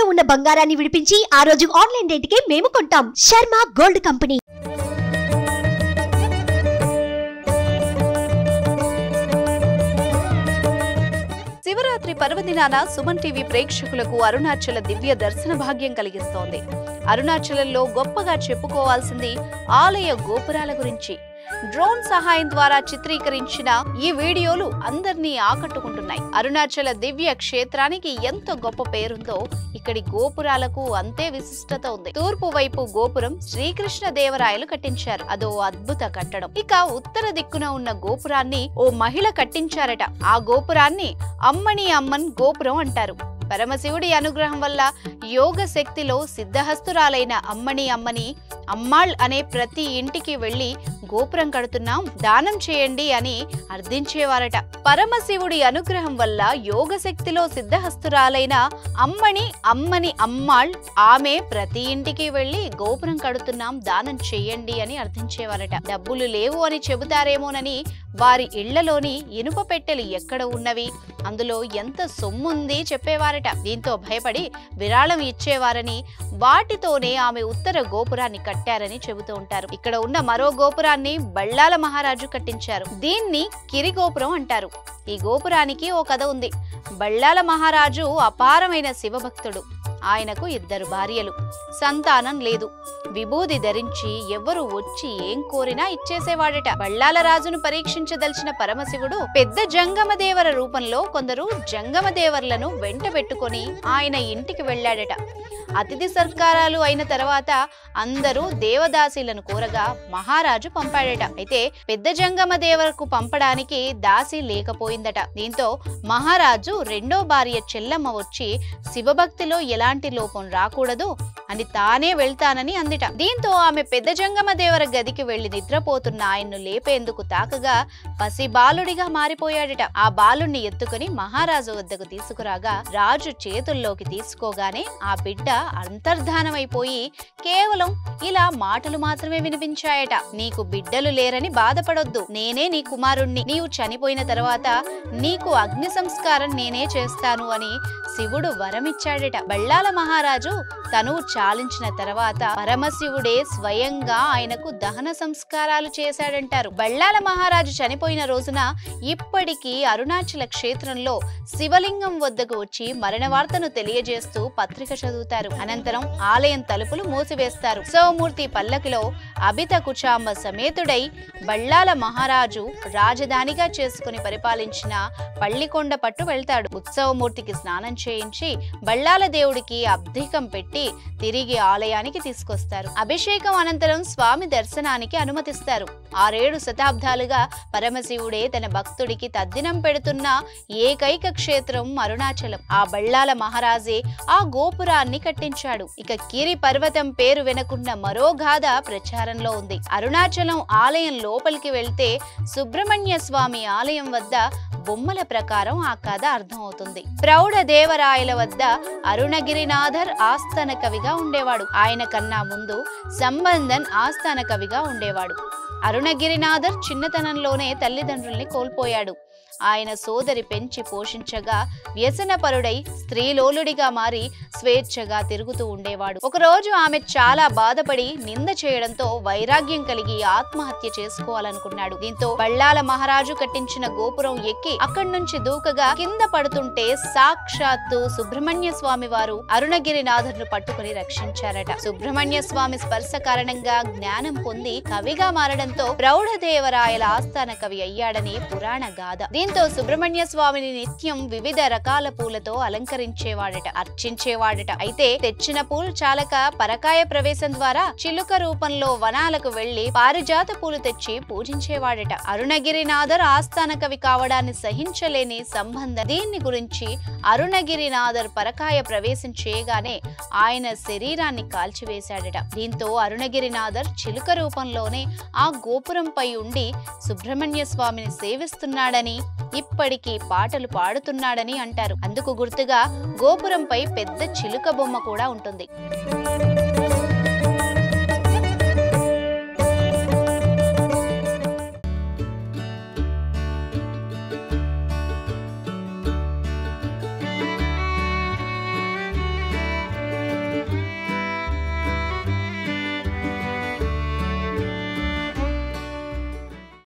తాకట్టులో ఉన్న బంగారాన్ని విడిపించి ఆ రోజు ఆన్లైన్ రేటుకే మేము కొంటాం. Sharma gold company. శివరాత్రి పర్వదినాన సుమన్ టీవీ ప్రేక్షకులకు అరుణాచల దివ్య దర్శన భాగ్యం కలిగిస్తోంది. అరుణాచలంలో గొప్పగా చెప్పుకోవాల్సింది ఆలయ గోపురాల గురించి. డ్రోన్ సహాయం ద్వారా చిత్రీకరించిన ఈ వీడియోలు అందరినీ ఆకట్టుకుంటున్నాయి. అరుణాచల దివ్య క్షేత్రానికి ఎంత గొప్ప పేరుందో ఇక్కడి గోపురాలకు అంతే విశిష్టత ఉంది. తూర్పు వైపు గోపురం శ్రీకృష్ణ దేవరాయలు కట్టించారు. అదో అద్భుత కట్టడం. ఇక ఉత్తర దిక్కున ఉన్న గోపురాన్ని ఓ మహిళ కట్టించారట. ఆ గోపురాన్ని అమ్మని అమ్మన్ గోపురం అంటారు. పరమశివుడి అనుగ్రహం వల్ల యోగ శక్తిలో సిద్ధహస్తురాలైన అమ్మని అమ్మాళ్ అనే ప్రతి ఇంటికి వెళ్లి గోపురం కడుతున్నాం, దానం చేయండి అని అర్థించేవారట. పరమశివుడి అనుగ్రహం వల్ల యోగ శక్తిలో సిద్ధహస్తురాలైన అమ్మని అమ్మాళ్ ఆమె ప్రతి ఇంటికి వెళ్లి గోపురం కడుతున్నాం, దానం చేయండి అని అర్థించేవారట. డబ్బులు లేవు అని చెబుతారేమోనని వారి ఇళ్లలోని ఇనుప పెట్టెలు ఎక్కడ ఉన్నవి, అందులో ఎంత సొమ్ముంది చెప్పేవారట. దీంతో భయపడి విరాళం ఇచ్చేవారని, వాటితోనే ఆమె ఉత్తర గోపురాన్ని కట్టారని చెబుతూ ఉంటారు. ఇక్కడ ఉన్న మరో గోపురాన్ని బళ్ళాల మహారాజు కట్టించారు. దీన్ని కిరి గోపురం అంటారు. ఈ గోపురానికి ఓ కథ ఉంది. బళ్ళాల మహారాజు అపారమైన శివభక్తుడు. ఆయనకు 2 భార్యలు, సంతానం లేదు. విభూది ధరించి ఎవరు వచ్చి ఏం కోరినా ఇచ్చేసేవాడట. బళ్ళాల రాజును పరీక్షించదలిచిన పరమశివుడు పెద్ద జంగమదేవర రూపంలో కొందరు జంగమదేవర్లను వెంట పెట్టుకొని ఆయన ఇంటికి వెళ్లాడట. అతిథి సత్కారాలు అయిన తర్వాత అందరూ దేవదాసీలను కోరగా మహారాజు పంపాడట. అయితే పెద్ద జంగమదేవరకు పంపడానికి దాసి లేకపోయిందట. దీంతో మహారాజు రెండో భార్య చెల్లమ్మ వచ్చి శివభక్తిలో ఎలాంటి లోపం రాకూడదు అని తానే వెళ్తానని అందిట. దీంతో ఆమె పెద్ద జంగమదేవర గదికి వెళ్లి నిద్రపోతున్న ఆయన్ను లేపేందుకు తాకగా పసి బాలుడిగా మారిపోయాడట. ఆ బాలుణ్ణి ఎత్తుకుని మహారాజు వద్దకు తీసుకురాగా రాజు చేతుల్లోకి తీసుకోగానే ఆ బిడ్డ అంతర్ధానమైపోయి కేవలం ఇలా మాటలు మాత్రమే వినిపించాయట. నీకు బిడ్డలు లేరని బాధపడొద్దు, నేనే నీ కుమారుణ్ణి, నీవు చనిపోయిన తర్వాత నీకు అగ్ని సంస్కారం నేనే చేస్తాను అని శివుడు వరమిచ్చాడట. బళ్ళాల మహారాజు తనువు చాలించిన తర్వాత పరమశివుడే స్వయంగా ఆయనకు దహన సంస్కారాలు చేశాడంటారు. బళ్ళాల మహారాజు చనిపోయిన రోజున ఇప్పటికీ అరుణాచల క్షేత్రంలో శివలింగం వద్దకు వచ్చి మరణ వార్తను తెలియజేస్తూ పత్రిక చదువుతారు. అనంతరం ఆలయం తలుపులు మూసివేస్తారు. ఉత్సవమూర్తి పల్లకిలో అభిత కుచాంబ సమేతుడై బళ్ళాల మహారాజు రాజధానిగా చేసుకుని పరిపాలించిన పల్లికొండ పట్టు వెళ్తాడు. ఉత్సవమూర్తికి స్నానం చేయించి బళ్ళాల దేవుడికి అబ్ధికం పెట్టి తిరిగి ఆలయానికి తీసుకొస్తారు. అభిషేకం అనంతరం స్వామి దర్శనానికి అనుమతిస్తారు. 6-7 శతాబ్దాలుగా పరమశివుడే తన భక్తుడికి తద్దినం పెడుతున్న ఏకైక క్షేత్రం అరుణాచలం. ఆ బళ్ళాల మహారాజే ఆ గోపురాన్ని కట్టించాడు. ఇక కిరి పర్వతం పేరు వెనుకున్న మరో గాథ ప్రచారంలో ఉంది. అరుణాచలం ఆలయం లోపలికి వెళ్తే సుబ్రహ్మణ్య స్వామి ఆలయం వద్ద బొమ్మల ప్రకారం ఆ కథ అర్థమవుతుంది. ప్రౌఢ దేవరాయల వద్ద అరుణగిరినాథర్ ఆస్థాన కవిగా ఉండేవాడు. ఆయన కన్నా ముందు సంబంధన్ ఆస్థాన కవిగా ఉండేవాడు. అరుణగిరినాథర్ చిన్నతనంలోనే తల్లిదండ్రుల్ని కోల్పోయాడు. ఆయన సోదరి పెంచి పోషించగా వ్యసనపరుడై స్త్రీలోలుడిగా మారి స్వేచ్ఛగా తిరుగుతూ ఉండేవాడు. ఒకరోజు ఆమె చాలా బాధపడి నింద చేయడంతో వైరాగ్యం కలిగి ఆత్మహత్య చేసుకోవాలనుకున్నాడు. దీంతో బళ్ళాల మహారాజు కట్టించిన గోపురం ఎక్కి అక్కడి నుంచి దూకగా కింద పడుతుంటే సాక్షాత్తు సుబ్రహ్మణ్య స్వామి వారు అరుణగిరినాథర్ను పట్టుకుని రక్షించారట. సుబ్రహ్మణ్య స్వామి స్పర్శ కారణంగా జ్ఞానం పొంది కవిగా మారడంతో ప్రౌఢదేవరాయల ఆస్థాన కవి అయ్యాడని పురాణ గాథ. దీంతో సుబ్రహ్మణ్య స్వామిని నిత్యం వివిధ రకాల పూలతో అలంకరించేవాడట, అర్చించేవాడట. అయితే తెచ్చిన పూలు చాలక పరకాయ ప్రవేశం ద్వారా చిలుక రూపంలో వనాలకు వెళ్లి పారిజాత పూలు తెచ్చి పూజించేవాడట. అరుణగిరినాథర్ ఆస్థాన కవి కావడాన్ని సహించలేని సంబంధం దీన్ని గురించి అరుణగిరినాథర్ పరకాయ ప్రవేశం చేయగానే ఆయన శరీరాన్ని కాల్చివేశాడట. దీంతో అరుణగిరినాథర్ చిలుక రూపంలోనే ఆ గోపురంపై ఉండి సుబ్రహ్మణ్య స్వామిని సేవిస్తున్నాడని, ఇప్పటికీ పాటలు పాడుతున్నాడని అంటారు. అందుకు గుర్తుగా గోపురంపై పెద్ద చిలుక బొమ్మ కూడా ఉంటుంది.